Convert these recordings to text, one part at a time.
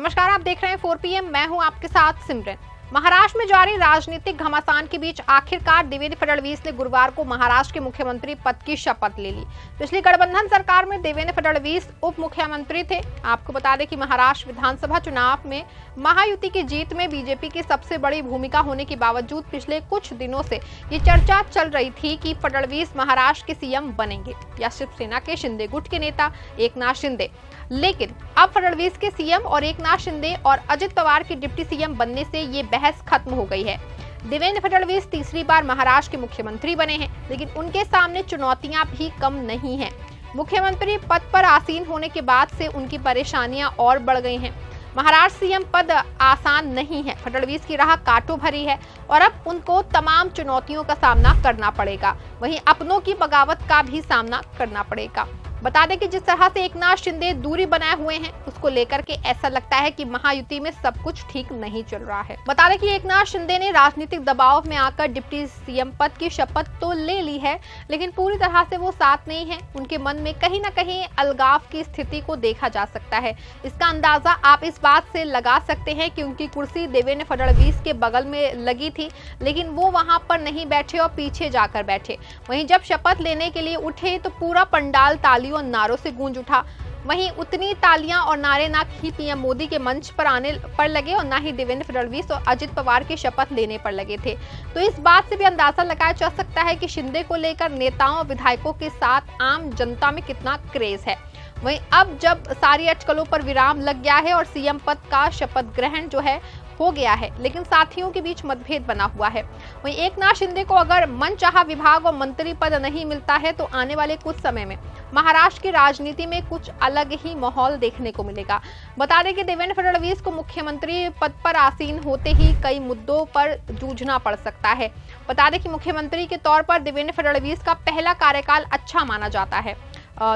नमस्कार, आप देख रहे हैं 4 PM। मैं हूं आपके साथ सिमरन। महाराष्ट्र में जारी राजनीतिक घमासान के बीच आखिरकार देवेंद्र फडणवीस ने गुरुवार को महाराष्ट्र के मुख्यमंत्री पद की शपथ ले ली। पिछली गठबंधन सरकार में देवेंद्र फडणवीस उप मुख्यमंत्री थे। आपको बता दें कि महाराष्ट्र विधानसभा चुनाव में महायुति की जीत में बीजेपी की सबसे बड़ी भूमिका होने के बावजूद पिछले कुछ दिनों से ये चर्चा चल रही थी कि फडणवीस महाराष्ट्र के सीएम बनेंगे या शिवसेना के शिंदे गुट के नेता एकनाथ शिंदे। लेकिन अब फडणवीस के सीएम और एकनाथ शिंदे और अजित पवार के डिप्टी सीएम बनने से ये बहस खत्म हो गई है। देवेंद्र फडणवीस तीसरी बार महाराष्ट्र के मुख्यमंत्री बने हैं, लेकिन उनके सामने चुनौतियां भी कम नहीं हैं। मुख्यमंत्री पद पर आसीन होने के बाद से उनकी परेशानियां और बढ़ गई हैं। महाराष्ट्र सीएम पद आसान नहीं है। फडणवीस की राह कांटों भरी है और अब उनको तमाम चुनौतियों का सामना करना पड़ेगा। वहीं अपनों की बगावत का भी सामना करना पड़ेगा। बता दें कि जिस तरह से एकनाथ शिंदे दूरी बनाए हुए हैं, उसको लेकर के ऐसा लगता है कि महायुति में सब कुछ ठीक नहीं चल रहा है। बता दें कि एकनाथ शिंदे ने राजनीतिक दबाव में आकर डिप्टी सीएम पद की शपथ तो ले ली है, लेकिन पूरी तरह से वो साथ नहीं है। उनके मन में कहीं ना कहीं अलगाव की स्थिति को देखा जा सकता है। इसका अंदाजा आप इस बात से लगा सकते हैं कि उनकी कुर्सी देवेंद्र फडणवीस के बगल में लगी थी, लेकिन वो वहां पर नहीं बैठे और पीछे जाकर बैठे। वहीं जब शपथ लेने के लिए उठे तो पूरा पंडाल तालियों और नारों से गूंज उठा। वहीं उतनी तालियां और नारे ना ही पीएम मोदी के मंच पर आने पर लगे और ना ही देवेंद्र फडणवीस और अजित पवार के शपथ लेने पर लगे थे। तो इस बात से भी अंदाजा लगाया जा सकता है कि शिंदे को लेकर नेताओं और विधायकों के साथ आम जनता में कितना क्रेज है। वहीं अब जब सारी अटकलों पर विराम लग गया है और सीएम पद का शपथ ग्रहण जो है हो गया है, लेकिन साथियों के बीच मतभेद बना हुआ है। वहीं एकनाथ शिंदे को अगर मनचाहा विभाग और मंत्री पद नहीं मिलता है तो आने वाले कुछ समय में महाराष्ट्र की राजनीति में कुछ अलग ही माहौल देखने को मिलेगा। बता दें कि देवेंद्र फडणवीस को मुख्यमंत्री पद पर आसीन होते ही कई मुद्दों पर जूझना पड़ सकता है। बता दें कि मुख्यमंत्री के तौर पर देवेंद्र फडणवीस का पहला कार्यकाल अच्छा माना जाता है।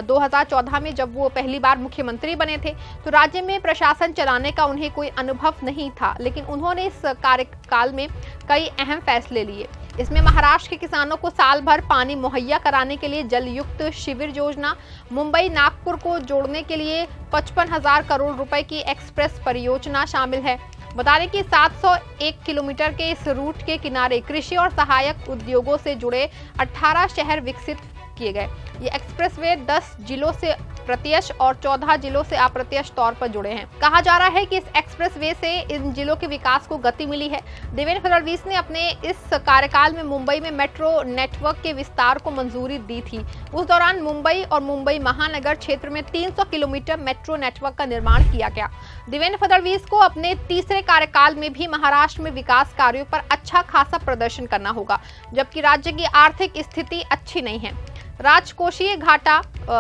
2014 में जब वो पहली बार मुख्यमंत्री बने थे तो राज्य में प्रशासन चलाने का उन्हें कोई अनुभव नहीं था, लेकिन उन्होंने इस कार्यकाल में कई अहम फैसले लिए। इसमें महाराष्ट्र के किसानों को साल भर पानी मुहैया कराने के लिए जल युक्त शिविर योजना, मुंबई नागपुर को जोड़ने के लिए 55,000 करोड़ रुपए की एक्सप्रेस परियोजना शामिल है। बता दें कि 701 किलोमीटर के इस रूट के किनारे कृषि और सहायक उद्योगों से जुड़े 18 शहर विकसित किए गए। ये एक्सप्रेसवे 10 जिलों से प्रत्यक्ष और 14 जिलों से अप्रत्यक्ष तौर पर जुड़े हैं। कहा जा रहा है कि इस एक्सप्रेसवे से इन जिलों के विकास को गति मिली है। देवेंद्र फडणवीस ने अपने इस कार्यकाल में मुंबई में मेट्रो नेटवर्क के विस्तार को मंजूरी दी थी। उस दौरान मुंबई और मुंबई महानगर क्षेत्र में 300 किलोमीटर मेट्रो नेटवर्क का निर्माण किया गया। देवेंद्र फडणवीस को अपने तीसरे कार्यकाल में भी महाराष्ट्र में विकास कार्यों पर अच्छा खासा प्रदर्शन करना होगा, जबकि राज्य की आर्थिक स्थिति अच्छी नहीं है। राजकोषीय घाटा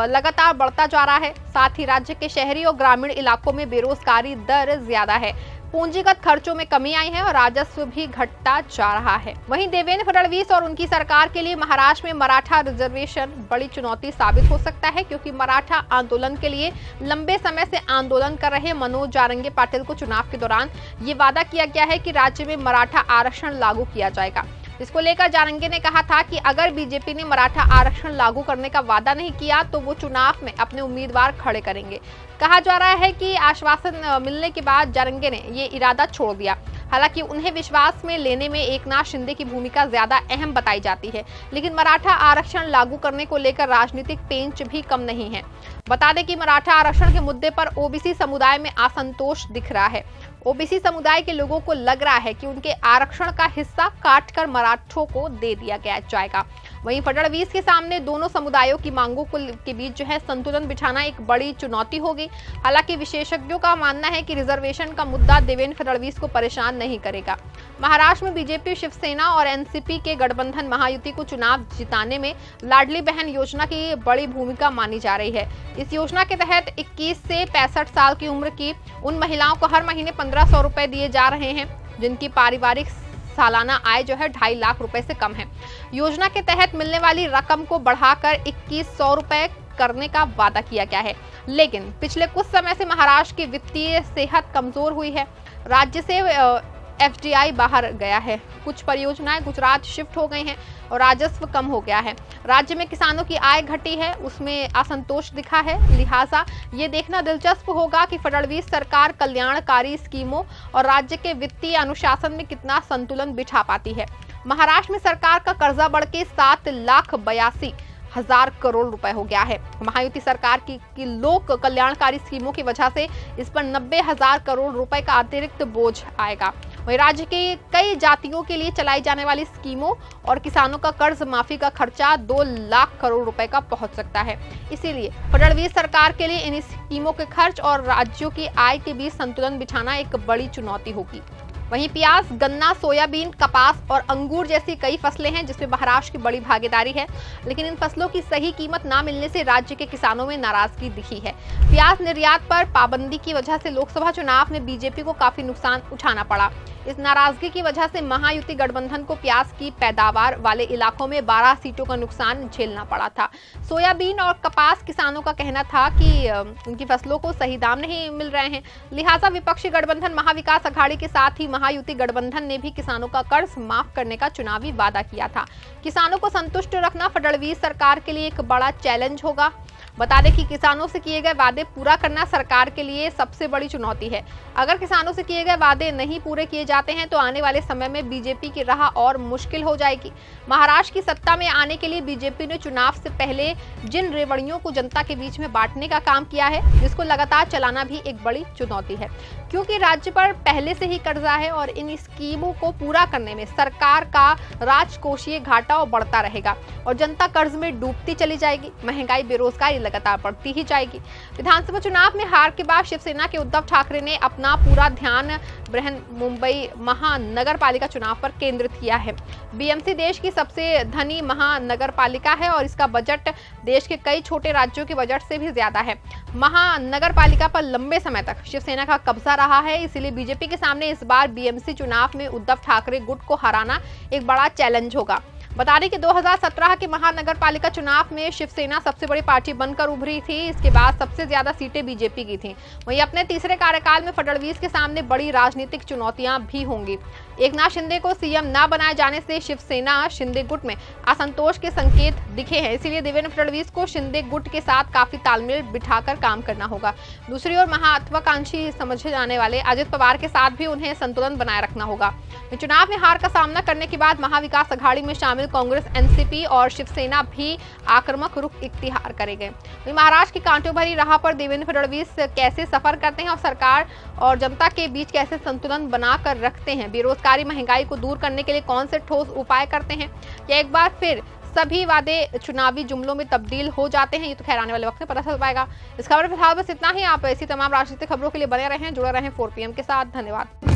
लगातार बढ़ता जा रहा है। साथ ही राज्य के शहरी और ग्रामीण इलाकों में बेरोजगारी दर ज्यादा है। पूंजीगत खर्चों में कमी आई है और राजस्व भी घटता जा रहा है। वहीं देवेंद्र फडणवीस और उनकी सरकार के लिए महाराष्ट्र में मराठा रिजर्वेशन बड़ी चुनौती साबित हो सकता है, क्योंकि मराठा आंदोलन के लिए लंबे समय से आंदोलन कर रहे मनोज जारंगे पाटिल को चुनाव के दौरान ये वादा किया गया है कि राज्य में मराठा आरक्षण लागू किया जाएगा। इसको लेकर जारंगे ने कहा था कि अगर बीजेपी ने मराठा आरक्षण लागू करने का वादा नहीं किया तो वो चुनाव में अपने उम्मीदवार खड़े करेंगे। कहा जा रहा है कि आश्वासन मिलने के बाद जारंगे ने ये इरादा छोड़ दिया। हालांकि उन्हें विश्वास में लेने में एकनाथ शिंदे की भूमिका ज्यादा अहम बताई जाती है, लेकिन मराठा आरक्षण लागू करने को लेकर राजनीतिक पेंच भी कम नहीं है। बता दें कि मराठा आरक्षण के मुद्दे पर ओबीसी समुदाय में असंतोष दिख रहा है। ओबीसी समुदाय के लोगों को लग रहा है कि उनके आरक्षण का हिस्सा काटकर मराठों को दे दिया जाएगा। वहीं फडणवीस के सामने दोनों समुदायों की मांगों के बीच जो है संतुलन बिठाना एक बड़ी चुनौती होगी। हालांकि विशेषज्ञों का मानना है कि रिजर्वेशन का मुद्दा देवेंद्र फडणवीस को परेशान नहीं करेगा। महाराष्ट्र में बीजेपी, शिवसेना और एनसीपी के गठबंधन महायुति को चुनाव जिताने में लाडली बहन योजना की बड़ी भूमिका मानी जा रही है। इस योजना के तहत 21 से 65 साल की उम्र की उन महिलाओं को हर महीने 1500 रुपए दिए जा रहे हैं जिनकी पारिवारिक सालाना आय जो है 2.5 लाख रुपए से कम है। योजना के तहत मिलने वाली रकम को बढ़ाकर 2100 रुपए करने का वादा किया गया है, लेकिन पिछले कुछ समय से महाराष्ट्र की वित्तीय सेहत कमजोर हुई है। राज्य से एफडीआई बाहर गया है, कुछ परियोजनाएं गुजरात शिफ्ट हो गई हैं और राजस्व कम हो गया है। राज्य में किसानों की आय घटी है, उसमें असंतोष दिखा है। लिहाजा ये देखना दिलचस्प होगा कि फडणवीस सरकार कल्याणकारी स्कीमों और राज्य के वित्तीय अनुशासन में कितना संतुलन बिठा पाती है। महाराष्ट्र में सरकार का कर्जा बढ़ के 7,82,000 करोड़ रुपए हो गया है। महायुति सरकार की लोक कल्याणकारी स्कीमों की वजह से इस पर 90,000 करोड़ रुपए का अतिरिक्त बोझ आएगा। वहीं राज्य के कई जातियों के लिए चलाई जाने वाली स्कीमों और किसानों का कर्ज माफी का खर्चा 2 लाख करोड़ रुपए का पहुंच सकता है। इसीलिए फडणवीस सरकार के लिए इन स्कीमों के खर्च और राज्यों की आय के बीच संतुलन बिठाना एक बड़ी चुनौती होगी। वहीं प्याज, गन्ना, सोयाबीन, कपास और अंगूर जैसी कई फसलें हैं जिसमें महाराष्ट्र की बड़ी भागीदारी है, लेकिन इन फसलों की सही कीमत न मिलने से राज्य के किसानों में नाराजगी दिखी है। प्याज निर्यात पर पाबंदी की वजह से लोकसभा चुनाव में बीजेपी को काफी नुकसान उठाना पड़ा। इस नाराजगी की वजह से महायुति गठबंधन को प्याज की पैदावार वाले इलाकों में 12 सीटों का नुकसान झेलना पड़ा था। सोयाबीन और कपास किसानों का कहना था कि उनकी फसलों को सही दाम नहीं मिल रहे हैं। लिहाजा विपक्षी गठबंधन महाविकास अघाड़ी के साथ ही महायुति गठबंधन ने भी किसानों का कर्ज माफ करने का चुनावी वादा किया था। किसानों को संतुष्ट रखना फडणवीस सरकार के लिए एक बड़ा चैलेंज होगा। बता दें कि किसानों से किए गए वादे पूरा करना सरकार के लिए सबसे बड़ी चुनौती है। अगर किसानों से किए गए वादे नहीं पूरे किए जाते हैं तो आने वाले समय में बीजेपी की राह और मुश्किल हो जाएगी। महाराष्ट्र की सत्ता में आने के लिए बीजेपी ने चुनाव से पहले जिन रेवड़ियों को जनता के बीच में बांटने का काम किया है, जिसको लगातार चलाना भी एक बड़ी चुनौती है, क्योंकि राज्य पर पहले से ही कर्जा है और इन स्कीमों को पूरा करने में सरकार का राजकोषीय घाटा और बढ़ता रहेगा और जनता कर्ज में डूबती चली जाएगी। महंगाई, बेरोजगारी लगातार बढ़ती ही जाएगी। विधानसभा चुनाव में हार के बाद शिवसेना के उद्धव ठाकरे ने अपना पूरा ध्यान बृहन-मुंबई महानगर पालिका चुनाव पर केंद्रित किया है। बीएमसी देश की सबसे धनी महानगर पालिका है और इसका बजट देश के कई छोटे राज्यों के बजट से भी ज्यादा है। महानगर पालिका पर लंबे समय तक शिवसेना का कब्जा रहा है, इसीलिए बीजेपी के सामने इस बार बीएमसी चुनाव में उद्धव ठाकरे गुट को हराना एक बड़ा चैलेंज होगा। बता दें कि 2017 के महानगर पालिका चुनाव में शिवसेना सबसे बड़ी पार्टी बनकर उभरी थी। इसके बाद सबसे ज्यादा सीटें बीजेपी की थीं। वहीं अपने तीसरे कार्यकाल में फडणवीस के सामने बड़ी राजनीतिक चुनौतियां भी होंगी। एकनाथ शिंदे को सीएम न बनाए जाने से शिवसेना शिंदे गुट में असंतोष के संकेत दिखे हैं, इसीलिए देवेंद्र फडणवीस को शिंदे गुट के साथ काफी तालमेल बिठाकर काम करना होगा। दूसरी ओर महत्वाकांक्षी समझे जाने वाले अजित पवार के साथ भी उन्हें संतुलन बनाए रखना होगा। चुनाव में हार का सामना करने के बाद महाविकास अघाड़ी में शामिल कांग्रेस, एनसीपी और शिवसेना भी आक्रामक रुख इख्तियार करेंगे। महाराष्ट्र की कांटों भरी राह पर देवेंद्र फडणवीस कैसे सफर करते हैं और सरकार और जनता के बीच कैसे संतुलन बनाकर रखते हैं, बेरोजगारी, महंगाई को दूर करने के लिए कौन से ठोस उपाय करते हैं, या एक बार फिर सभी वादे चुनावी जुमलों में तब्दील हो जाते हैं, ये तो खैर आने वाले वक्त में पता चल पाएगा। इस खबर फिलहाल बस इतना ही। आप ऐसी तमाम राजनीतिक खबरों के लिए बने रहें, जुड़े रहें 4PM के साथ। धन्यवाद।